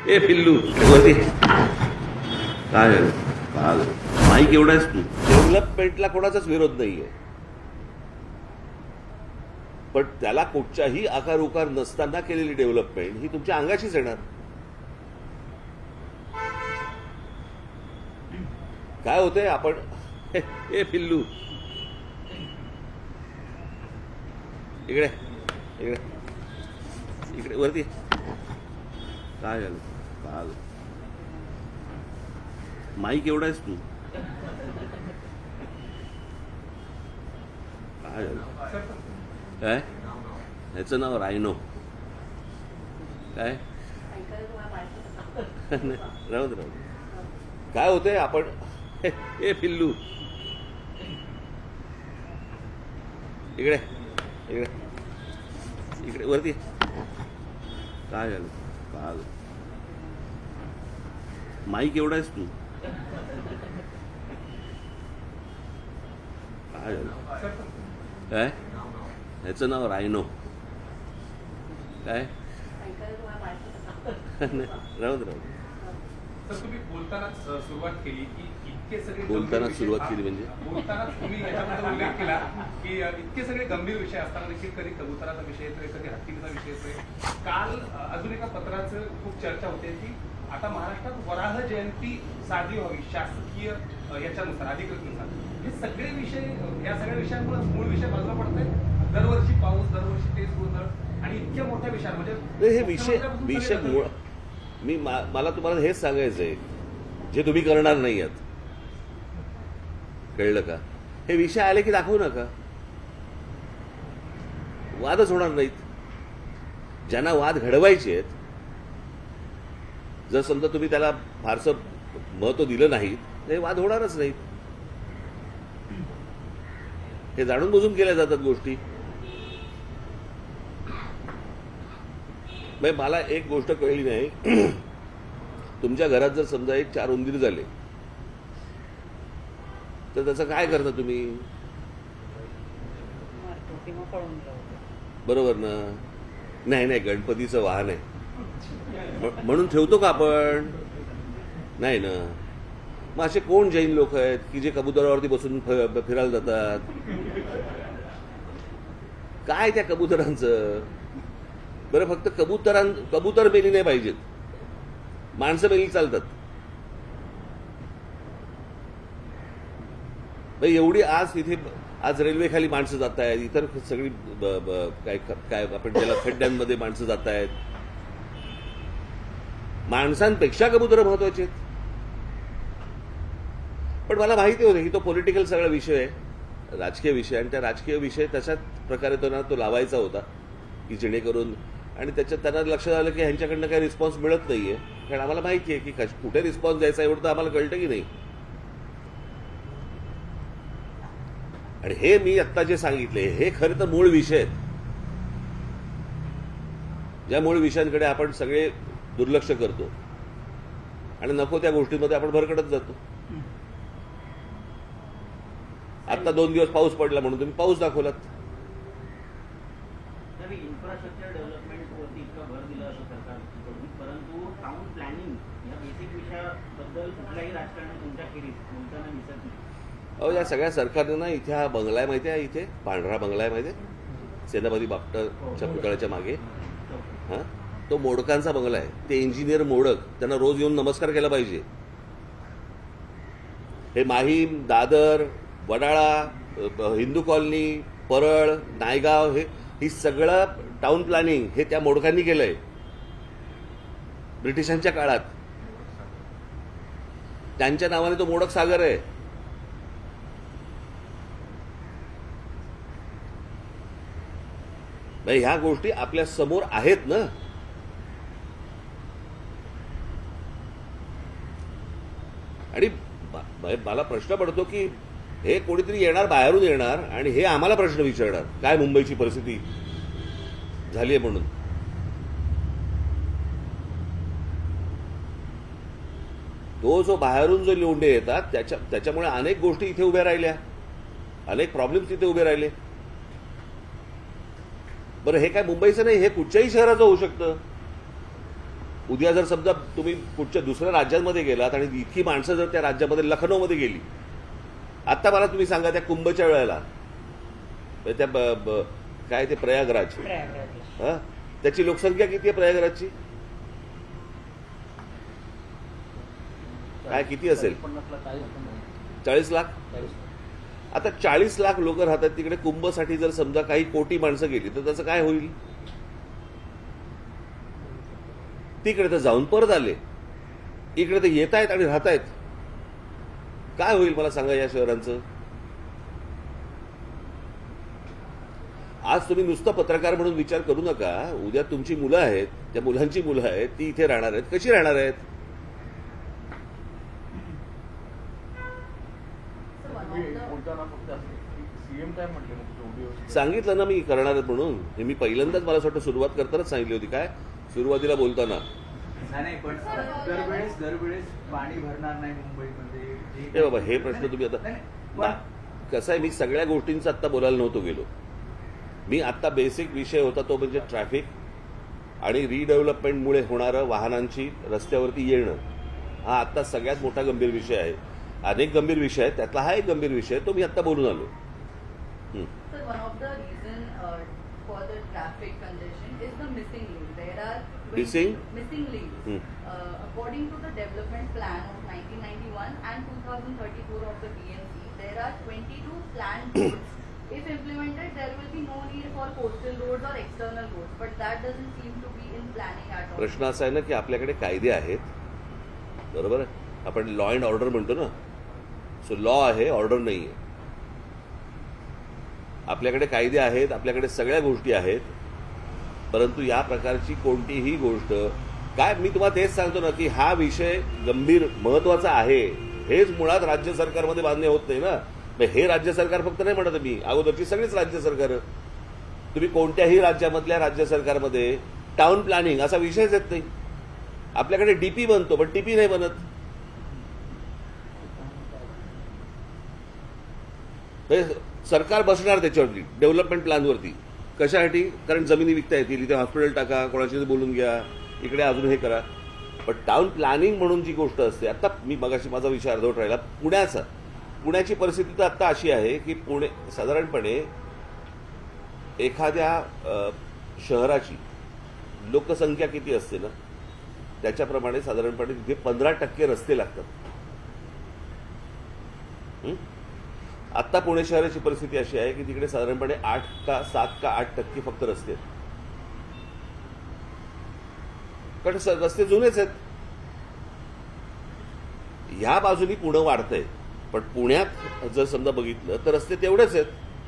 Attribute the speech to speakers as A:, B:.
A: ए पिल्लू वरती काय झालं? माईक एवढा आहेस तू. डेव्हलपमेंटला कोणाचाच विरोध नाहीये, पण त्याला कुठच्याही आकार उकार नसताना केलेली डेव्हलपमेंट ही तुमच्या अंगाशीच येणार. काय होतंय आपण ए पिल्लू इकडे इकडे इकडे वरती काय झालं? माईक एवढा आहेस तू. काय झालं? काय ह्याचं नाव रायनो. काय राहू दे. काय होतंय आपण ए पिल्लू इकडे इकडे इकडे वरती काय झालं? माईक एवढा आहेस तू. काय झालं? काय ह्याचं नाव रायनो. काय राहू दे.
B: तुम्ही बोलतानाच सुरुवात केली की इतके सगळे
A: बोलताना सुरुवात केली म्हणजे
B: बोलतानाच तुम्ही याच्याबद्दल उल्लेख केला की इतके सगळे गंभीर विषय असताना देखील कधी कबुतराचा विषय येतोय, कधी हत्तीचा विषय येतोय. काल अजून एका पत्राचं खूप चर्चा होते की आता महाराष्ट्रात वराह जयंती साजरी व्हावी शासकीय याच्यानुसार अधिकृतनुसार. हे सगळे विषय या सगळ्या विषयांमुळे मूळ विषय बाजूला पडत आहेत. दरवर्षी पाऊस, दरवर्षी तेच गोंधळ आणि इतक्या मोठ्या विषयावर म्हणजे
A: हे विषय मूळ मला तुम्हाला हेच सांगायचंय जे तुम्ही करणार नाही आहात. कळलं का? हे विषय आले की दाखवू नका, वादच होणार नाहीत. ज्यांना वाद घडवायचे आहेत, जर समजा तुम्ही त्याला फारसं महत्व दिलं नाही तर हे वाद होणारच नाहीत. हे जाणून बुजून केल्या जातात गोष्टी. मला एक गोष्ट कळली नाही, तुमच्या घरात जर समजा एक 4 उंदीर झाले तर त्याचं काय करता तुम्ही? बरोबर ना? नाही गणपतीचं वाहन आहे म्हणून ठेवतो का आपण? नाही ना. मग असे कोण जैन लोक आहेत की जे कबुतरावरती बसून फिरायला जातात? काय त्या कबुतरांचं? बरं फक्त कबूतर मेली नाही पाहिजेत, माणसं मेली चालतात. एवढी आज रेल्वेखाली माणसं जात आहेत, इतर सगळी काय आपण ज्याला खड्ड्यांमध्ये माणसं जात आहेत. माणसांपेक्षा कबुतरं महत्वाची आहेत. पण मला माहिती होतं की तो पॉलिटिकल सगळा विषय आहे, राजकीय विषय, आणि त्या राजकीय विषय तशाच प्रकारे तो लावायचा होता की जेणेकरून, आणि त्याच्यात त्यांना लक्षात आलं की ह्यांच्याकडनं काही रिस्पॉन्स मिळत नाहीये. कारण आम्हाला माहिती आहे की कुठे रिस्पॉन्स द्यायचा एवढं तर आम्हाला कळतं की नाही. आणि हे मी आत्ता जे सांगितले हे खरं तर मूळ विषय आहेत, ज्या मूळ विषयांकडे आपण सगळे दुर्लक्ष करतो आणि नको त्या गोष्टींमध्ये आपण भरकटत जातो. आता 2 दिवस पाऊस पडला म्हणून तुम्ही पाऊस दाखवलात.
C: इन्फ्रास्ट्रक्चर डेव्हलपमेंटवरती इतका भर दिला असं सरकारकडून, परंतु टाउन प्लॅनिंग या बेसिक विषयाबद्दल कुठल्याही राजकारणी तुमच्याखेरीज बोलताना दिसत नाही.
A: या सगळ्या सरकारनं ना इथे हा बंगला आहे माहिती आहे, इथे पांढरा बंगला आहे माहिती आहे, सेनापती बापटच्या पुतळ्याच्या मागे. हा तो मोडकांचा बंगला आहे. ते इंजिनियर मोडक, त्यांना रोज येऊन नमस्कार केला पाहिजे. हे माहीम, दादर, वडाळा, हिंदू कॉलनी, परळ, नायगाव, ही सगळं टाउन प्लॅनिंग हे त्या मोडकांनी केलंय ब्रिटिशांच्या काळात. त्यांच्या नावाने तो मोडक सागर आहे. ह्या गोष्टी आपल्या समोर आहेत ना. आणि मला प्रश्न पडतो की हे कोणीतरी येणार, बाहेरून येणार, आणि हे आम्हाला प्रश्न विचारणार काय मुंबईची परिस्थिती झाली आहे म्हणून. तो जो बाहेरून जो लोंढे येतात त्याच्यामुळे अनेक गोष्टी इथे उभ्या राहिल्या, अनेक प्रॉब्लेम्स इथे उभे राहिले. बरं हे काय मुंबईचं नाही, हे कुठच्याही शहराचं होऊ शकतं. उद्या जर समजा तुम्ही कुठच्या दुसऱ्या राज्यांमध्ये गेलात आणि इतकी माणसं जर त्या राज्यामध्ये लखनौमध्ये गेली, आता मला तुम्ही सांगा त्या कुंभच्या वेळेला त्या काय ते प्रयागराज, हा, त्याची लोकसंख्या किती आहे प्रयागराजची? काय किती असेल? 40 लाख. आता 40 लाख लोक राहतात तिकडे. कुंभसाठी जर समजा काही कोटी माणसं गेली तर त्याचं काय होईल? तिकडे तर जाऊन परत आले, इकडे तर येत आहेत आणि राहत आहेत. काय होईल मला सांगा या शहरांचं? आज तुम्ही नुसतं पत्रकार म्हणून विचार करू नका. उद्या तुमची मुलं आहेत, त्या मुलांची मुलं आहेत, ती इथे राहणार आहेत. कशी राहणार आहेत? सांगितलं ना मी करणार आहेत म्हणून. हे मी पहिल्यांदाच मला असं वाटतं सुरुवात करतानाच सांगितली होती. काय सुरुवातीला बोलताना
D: नाही पण दरवेळेस पाणी भरणार नाही मुंबईमध्ये.
A: हे बाबा हे प्रश्न तुम्ही आता कसं आहे, मी सगळ्या गोष्टींचा आत्ता बोलायला नव्हतो गेलो. मी आत्ता बेसिक विषय होता तो म्हणजे ट्रॅफिक आणि रिडेव्हलपमेंटमुळे होणारं वाहनांची रस्त्यावरती येणं. हा आत्ता सगळ्यात मोठा गंभीर विषय आहे. अनेक गंभीर विषय आहेत, त्यातला हा एक गंभीर विषय तो मी आत्ता बोलून आलो.
E: Sir, one of the reason for the traffic congestion is the missing link. There are missing links. According to the development plan of 1991 and 2034 of the BMC, there are 22 planned roads. If implemented, there will be no need for coastal roads or external roads. But that doesn't seem to be in planning at all.
A: प्रश्न असा आहे ना की आपल्याकडे कायदे आहेत, बरोबर आहे. आपण लॉ अँड ऑर्डर म्हणतो ना. सो लॉ आहे, ऑर्डर नाही आहे. आपल्याकडे कायदे आहेत, आपल्याकडे सगळ्या गोष्टी आहेत, परंतु या प्रकारची कोणतीही गोष्ट काय मी तुम्हाला तेच सांगतो ना की हा विषय गंभीर महत्वाचा आहे. हेच मुळात राज्य सरकारमध्ये मान्य होत नाही ना. हे राज्य सरकार फक्त नाही म्हणत मी, अगोदरची सगळीच राज्य सरकार. तुम्ही कोणत्याही राज्यामधल्या राज्य सरकारमध्ये टाउन प्लॅनिंग असा विषयच येत नाही. आपल्याकडे डीपी बनतो पण टीपी नाही बनत. सरकार बसणार त्याच्यावरती डेव्हलपमेंट प्लॅनवरती. कशासाठी? कारण जमिनी विकता येतील, इथे हॉस्पिटल टाका, कोणाशी बोलून घ्या, इकडे अजून हे करा. पण टाउन प्लॅनिंग म्हणून जी गोष्ट असते, आता मी मगाशी माझा विषय अर्धवट राहिला पुण्याचा. पुण्याची परिस्थिती तर आता अशी आहे की पुणे साधारणपणे एखाद्या शहराची लोकसंख्या किती असते ना त्याच्याप्रमाणे साधारणपणे तिथे 15% रस्ते लागतात. आत्ता पुणे शहराची परिस्थिती अशी आहे की तिकडे साधारणपणे 7 का 8% फक्त रस्ते आहेत. कारण रस्ते जुनेच आहेत. ह्या बाजूनी पुणे वाढतंय, पण पुण्यात जर समजा बघितलं तर रस्ते तेवढेच आहेत.